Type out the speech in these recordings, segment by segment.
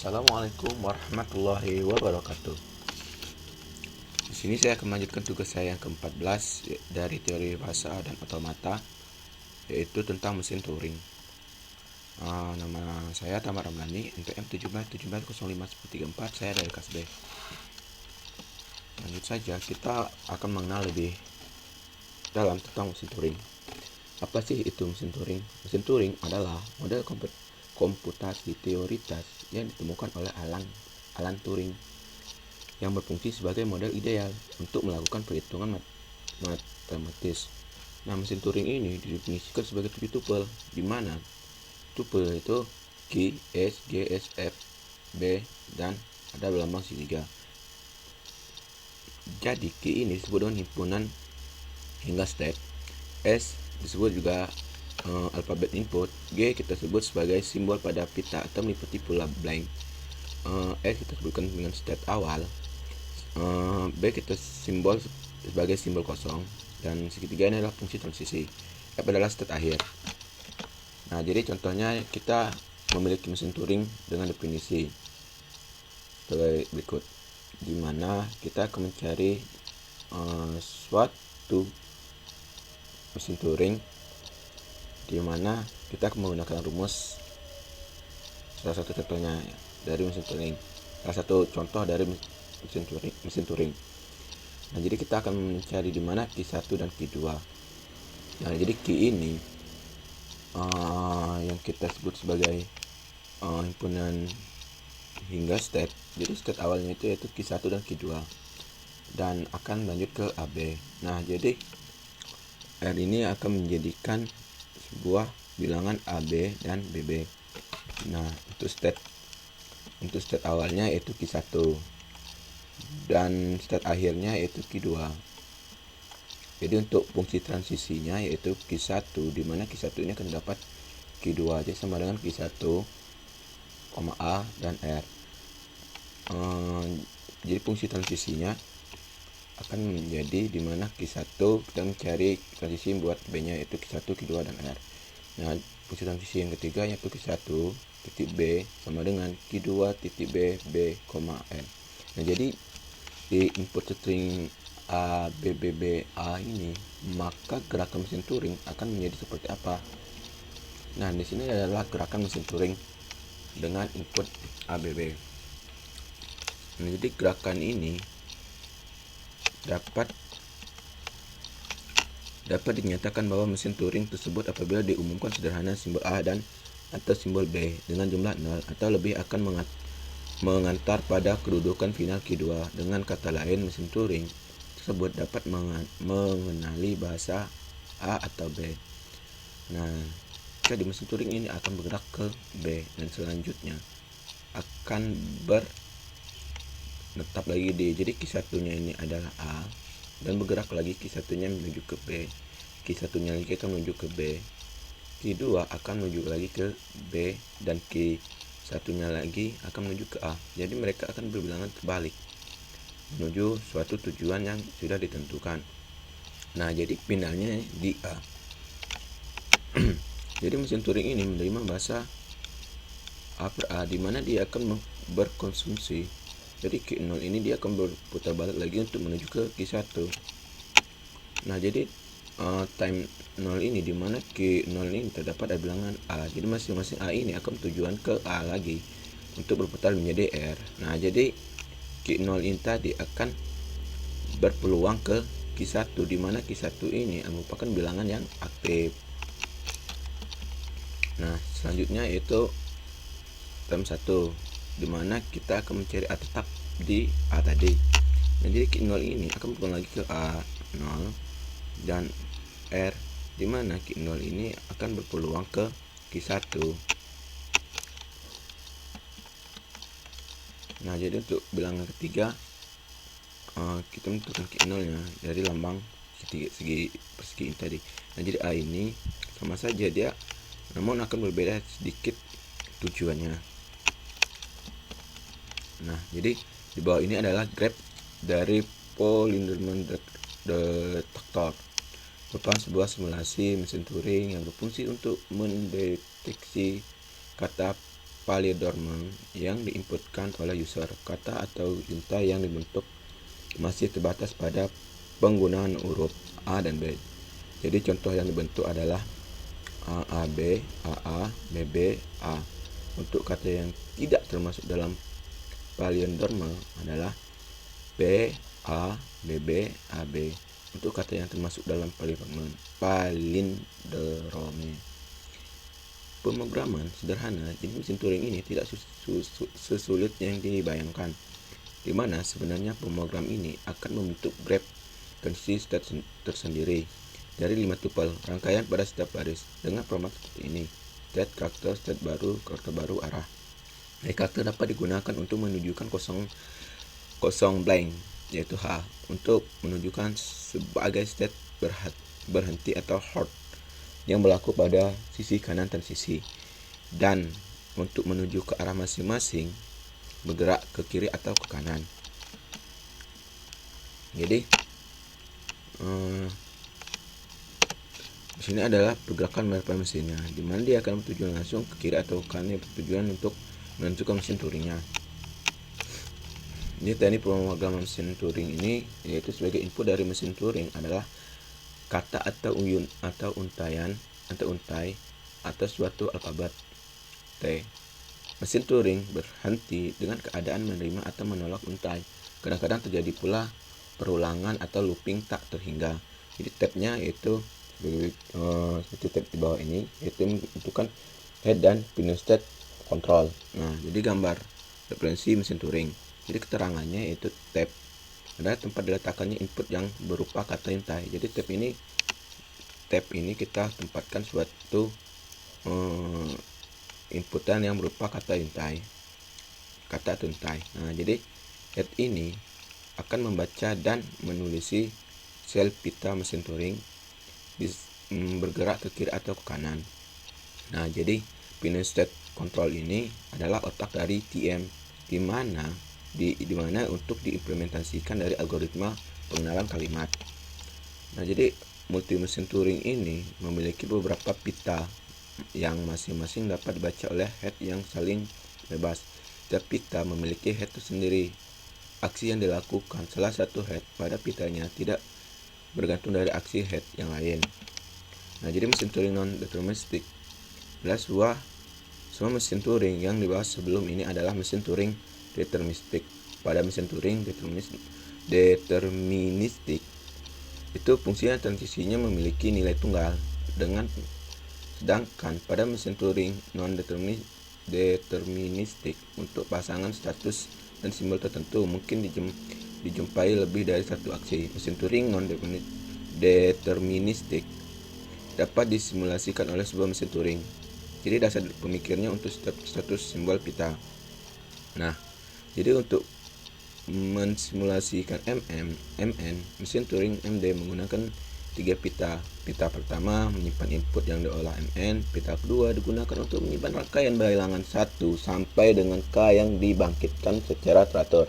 Assalamualaikum warahmatullahi wabarakatuh. Di sini saya akan melanjutkan tugas saya yang ke-14 dari teori bahasa dan otomata, yaitu tentang mesin Turing. Nama saya Tamar Ramlani, NPM 1717015134, saya dari kelas B. Lanjut saja, kita akan mengenal lebih dalam tentang mesin Turing. Apa sih itu mesin Turing? Mesin Turing adalah model komputasi teoritis yang ditemukan oleh Alan Turing yang berfungsi sebagai model ideal untuk melakukan perhitungan matematis. Nah, mesin Turing ini didefinisikan sebagai 7 tupel, di mana tupel itu Q, S, G, S, F, B, dan ada lambang segitiga. Jadi Q ini disebut dengan himpunan hingga step, S disebut juga alfabet input, G kita sebut sebagai simbol pada pita atau meliputi pula blank, S kita sebutkan dengan state awal, B kita simbol sebagai simbol kosong, dan segitiga ini adalah fungsi transisi, F adalah state akhir. Nah, jadi contohnya kita memiliki mesin Turing dengan definisi sebagai berikut, di mana kita akan mencari suatu mesin Turing di mana kita akan menggunakan rumus. Salah satu contohnya dari mesin Turing, salah satu contoh dari mesin Turing. Nah, jadi kita akan mencari di mana Q1 dan Q2. Nah, jadi Q ini yang kita sebut sebagai himpunan hingga state. Jadi state awalnya itu yaitu Q1 dan Q2 dan akan lanjut ke AB. Nah, jadi R ini akan menjadikan sebuah bilangan AB dan BB. Nah, untuk state awalnya yaitu Q1 dan state akhirnya yaitu Q2. Jadi untuk fungsi transisinya yaitu Q1, di mana Q1 ini akan dapat Q2 aja sama dengan Q1, A dan R. Jadi fungsi transisinya akan menjadi di mana Q1 kita mencari transisi buat B-nya yaitu Q1, Q2 dan R. Nah, fungsi transisi yang ketiga yaitu Q1 titik B sama dengan Q2 titik B, B, N. Nah, jadi di input string A, B, B, B, A ini, maka gerakan mesin Turing akan menjadi seperti apa? Nah, di sini adalah gerakan mesin Turing dengan input A, B, B. Nah, jadi gerakan ini dapat dinyatakan bahwa mesin Turing tersebut apabila diumumkan sederhana simbol A dan atau simbol B dengan jumlah 0 atau lebih akan mengantar pada kedudukan final Q2. Dengan kata lain, mesin Turing tersebut dapat mengenali bahasa A atau B. Nah, jadi mesin Turing ini akan bergerak ke B dan selanjutnya akan menetap lagi di, jadi Q1-nya ini adalah A dan bergerak lagi Q1-nya menuju ke B, Q1-nya lagi akan menuju ke B, Q2 akan menuju lagi ke B, dan Q1-nya lagi akan menuju ke A. Jadi mereka akan berbilangan terbalik menuju suatu tujuan yang sudah ditentukan. Nah, jadi finalnya di A. Jadi mesin Turing ini menerima bahasa A per A, di mana dia akan berkonsumsi. Jadi Q0 ini dia akan berputar balik lagi untuk menuju ke Q1. Nah, jadi time 0 ini, di mana Q0 ini terdapat ada bilangan A. Jadi masing-masing A ini akan tujuan ke A lagi untuk berputar menjadi R. Nah, jadi Q0 ini tadi akan berpeluang ke Q1, di mana Q1 ini merupakan bilangan yang aktif. Nah, selanjutnya yaitu time 1, di mana kita akan mencari A tetap di A tadi. Nah, jadi Q0 ini akan berpulang lagi ke A0 dan R, di mana Q0 ini akan berpeluang ke Q1. Nah, jadi untuk bilangan ketiga kita menentukan Q0 nya dari lambang segi persegi ini tadi. Nah, jadi A ini sama saja dia, namun akan berbeda sedikit tujuannya. Nah, jadi di bawah ini adalah graf dari Polynomial Detector, merupakan sebuah simulasi mesin Turing yang berfungsi untuk mendeteksi kata palindrome yang diinputkan oleh user. Kata atau untai yang dibentuk masih terbatas pada penggunaan huruf A dan B. Jadi contoh yang dibentuk adalah AAB, AA, BB, A. Untuk kata yang tidak termasuk dalam palindrome adalah P, A, BB, AB. Untuk kata yang termasuk dalam palindrome. Pemrograman sederhana jenis mesin Turing ini tidak sesulit yang dibayangkan, di mana sebenarnya pemrogram ini akan membentuk graf transisi state tersendiri dari 5 tupel rangkaian pada setiap baris dengan format seperti ini: state, karakter baru, arah. Karakter dapat digunakan untuk menunjukkan kosong blank, yaitu H, untuk menunjukkan sebagai state berhenti atau halt yang berlaku pada sisi kanan transisi, dan untuk menuju ke arah masing-masing bergerak ke kiri atau ke kanan. Jadi di sini adalah pergerakan mesin mesinnya, di mana dia akan bertujuan langsung ke kiri atau ke kanan, bertujuan untuk menentukan mesin Turingnya. Ini teknik pemrograman mesin Turing ini, yaitu sebagai input dari mesin Turing adalah kata atau untai atau suatu alfabet T. Mesin Turing berhenti dengan keadaan menerima atau menolak untai. Kadang-kadang terjadi pula perulangan atau looping tak terhingga. Jadi tabnya yaitu seperti tab di bawah ini, yaitu menentukan head dan final state control. Nah, jadi gambar referensi mesin Turing. Jadi keterangannya yaitu tab adalah tempat diletakkannya input yang berupa kata untai. Jadi tab ini kita tempatkan suatu inputan yang berupa kata untai. Nah, jadi head ini akan membaca dan menulisi sel pita mesin Turing bergerak ke kiri atau ke kanan. Nah, jadi final state control ini adalah otak dari TM, di mana untuk diimplementasikan dari algoritma pengenalan kalimat. Nah, jadi multi mesin Turing ini memiliki beberapa pita yang masing-masing dapat dibaca oleh head yang saling bebas. Setiap pita memiliki head tersendiri. Aksi yang dilakukan salah satu head pada pitanya tidak bergantung dari aksi head yang lain. Nah, jadi mesin Turing non-deterministic adalah semua mesin Turing yang dibahas sebelum ini adalah mesin Turing deterministik. Pada mesin Turing deterministik itu fungsinya transisinya memiliki nilai tunggal, sedangkan pada mesin Turing non-deterministik untuk pasangan status dan simbol tertentu mungkin dijumpai lebih dari satu aksi. Mesin Turing non-deterministik dapat disimulasikan oleh sebuah mesin Turing. Jadi dasar pemikirnya untuk setiap status simbol pita. Nah, jadi untuk mensimulasikan MN, mesin Turing MD menggunakan 3 pita. Pita pertama menyimpan input yang diolah MN, pita kedua digunakan untuk menyimpan rangkaian bilangan 1 sampai dengan K yang dibangkitkan secara teratur.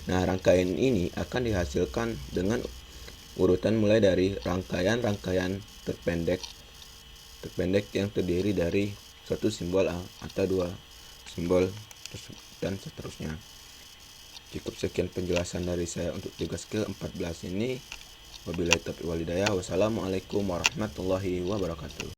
Nah, rangkaian ini akan dihasilkan dengan urutan mulai dari rangkaian terpendek yang terdiri dari satu simbol A atau 2 simbol dan seterusnya. Cukup sekian penjelasan dari saya untuk tugas ke-14 ini. Wabillahi taufiq wal hidayah. Wassalamualaikum warahmatullahi wabarakatuh.